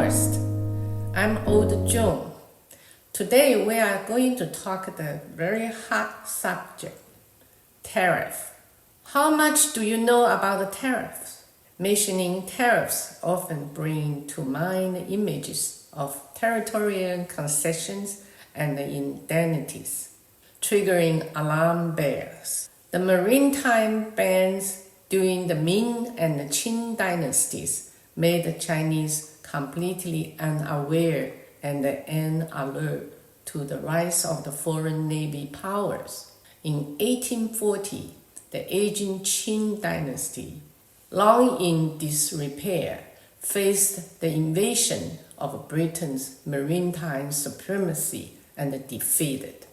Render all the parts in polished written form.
Forest. I'm Old Joan. Today we are going to talk the very hot subject, tariff. How much do you know about the tariffs? Mentioning tariffs often bring to mind images of territorial concessions and indemnities, triggering alarm bells. The maritime bans during the Ming and the Qing dynasties made the Chinese completely unaware and an alert to the rise of the foreign navy powers. In 1840, the aging Qing dynasty, long in disrepair, faced the invasion of Britain's maritime supremacy and defeated.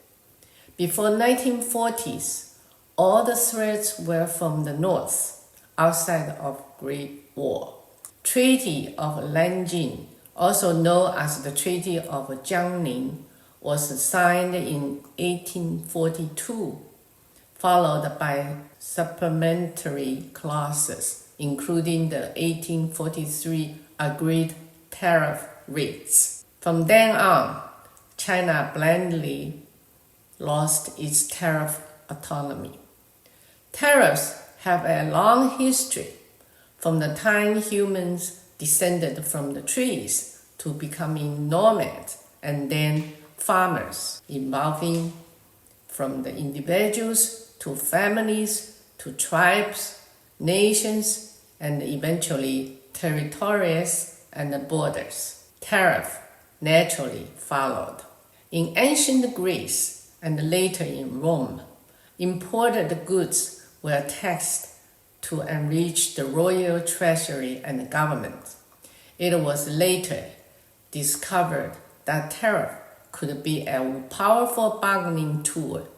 Before 1940s, all the threats were from the north, outside of Great Wall. Treaty of Nanjing, also known as the Treaty of Jiangning, was signed in 1842, followed by supplementary clauses, including the 1843 agreed tariff rates. From then on, China blindly lost its tariff autonomy. Tariffs have a long history, from the time humans descended from the trees to becoming nomads and then farmers, evolving from the individuals to families to tribes, nations, and eventually territories and borders. Tariff naturally followed. In ancient Greece and later in Rome, imported goods were taxed to enrich the royal treasury and the government. It was later discovered that tariff could be a powerful bargaining tool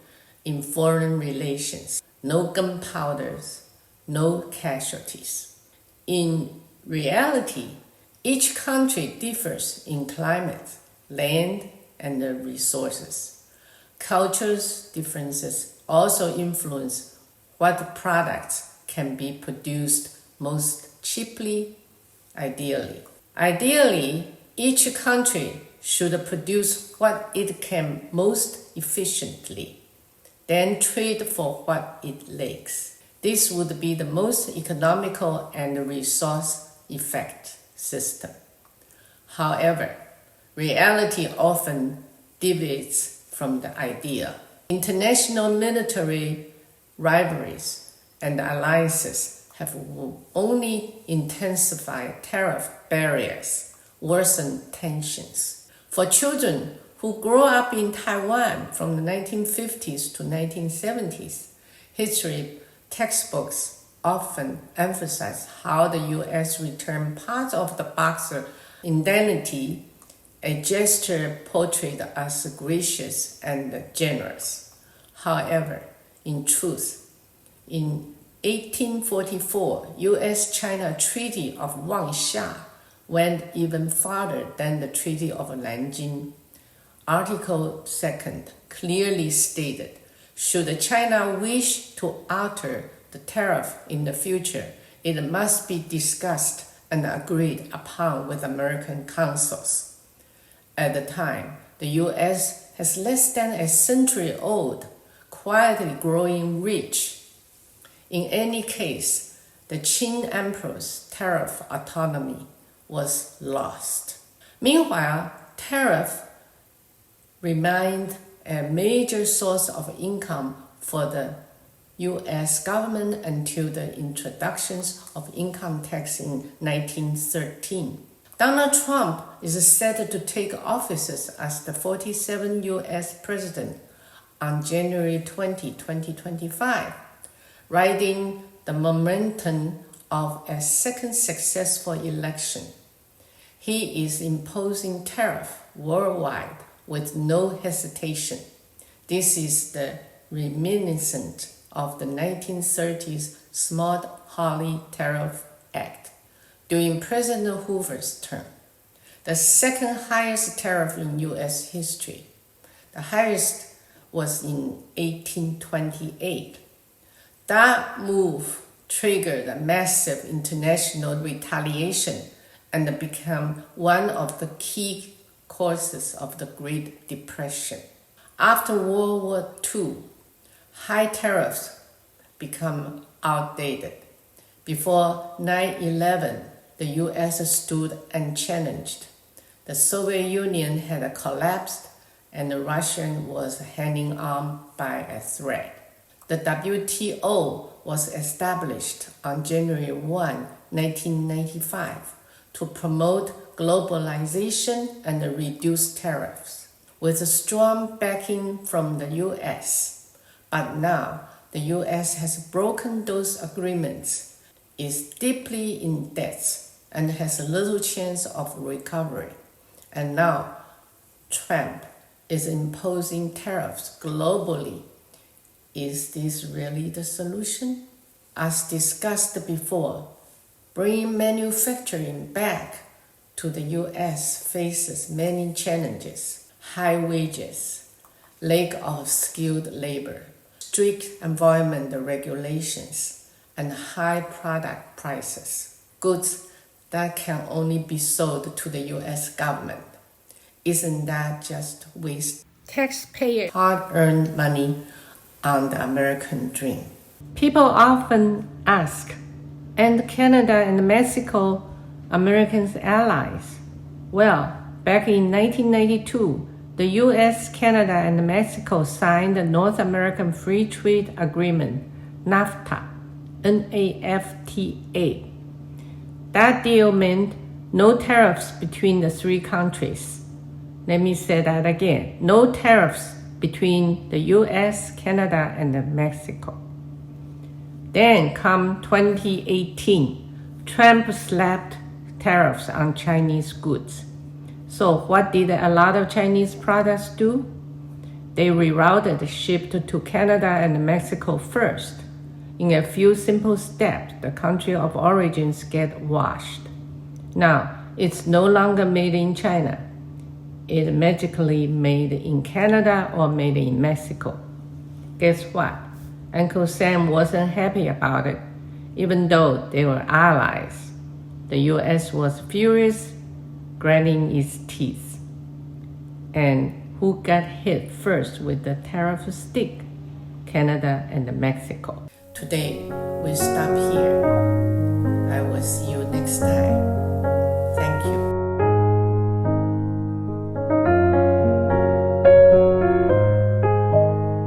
in foreign relations. No gunpowders, no casualties. In reality, each country differs in climate, land, and resources. Cultural differences also influence what products can be produced most cheaply, Ideally, each country should produce what it can most efficiently, then trade for what it lacks. This would be the most economical and resource-effective system. However, reality often deviates from the idea. International military rivalries and alliances have only intensified tariff barriers, worsened tensions. For children who grow up in Taiwan from the 1950s to 1970s, history textbooks often emphasize how the U.S. returned part of the Boxer indemnity, a gesture portrayed as gracious and generous. However, in truth, in 1844, U.S.-China Treaty of Wanxia went even farther than the Treaty of Nanjing. Article 2 clearly stated, should China wish to alter the tariff in the future, it must be discussed and agreed upon with American counsels. At the time, the U.S. has less than a century-old, quietly growing reach. In any case, the Qing Emperor's tariff autonomy was lost. Meanwhile, tariff remained a major source of income for the U.S. government until the introductions of income tax in 1913. Donald Trump is set to take office as the 47th U.S. president on January 20, 2025, riding the momentum of a second successful election. He is imposing tariff worldwide with no hesitation. This is the reminiscent of the 1930s Smoot-Hawley Tariff Act during President Hoover's term, the second highest tariff in U.S. history. The highest was in 1828. That move triggered a massive international retaliation and become one of the key causes of the Great Depression. After World War II, high tariffs become outdated. Before 9/11, the US stood unchallenged. The Soviet Union had collapsed and Russia was hanging on by a thread. The WTO was established on January 1, 1995 to promote globalization and reduce tariffs, with a strong backing from the US. But now, the US has broken those agreements, is deeply in debt, and has little chance of recovery. And now, Trump is imposing tariffs globally. Is this really the solution? As discussed before, bringing manufacturing back to the US faces many challenges: high wages, lack of skilled labor, strict environmental regulations, and high product prices. Goods that can only be sold to the US government. Isn't that just waste taxpayer hard-earned money on the American dream? People often ask, and Canada and Mexico Americans' allies? Well, back in 1992, the US, Canada, and Mexico signed the North American Free Trade Agreement, NAFTA, NAFTA. That deal meant no tariffs between the three countries. Let me say that again. No tariffs between the US, Canada, and Mexico. Then come 2018, Trump slapped tariffs on Chinese goods. So what did a lot of Chinese products do? They rerouted, shipped to Canada and Mexico first. In a few simple steps, the country of origins get washed. Now, it's no longer made in China. It's magically made in Canada or made in Mexico. Guess what? Uncle Sam wasn't happy about it, even though they were allies. The US was furious, grinding its teeth. And who got hit first with the tariff stick? Canada and Mexico. Today, we stop here. I will see you next time.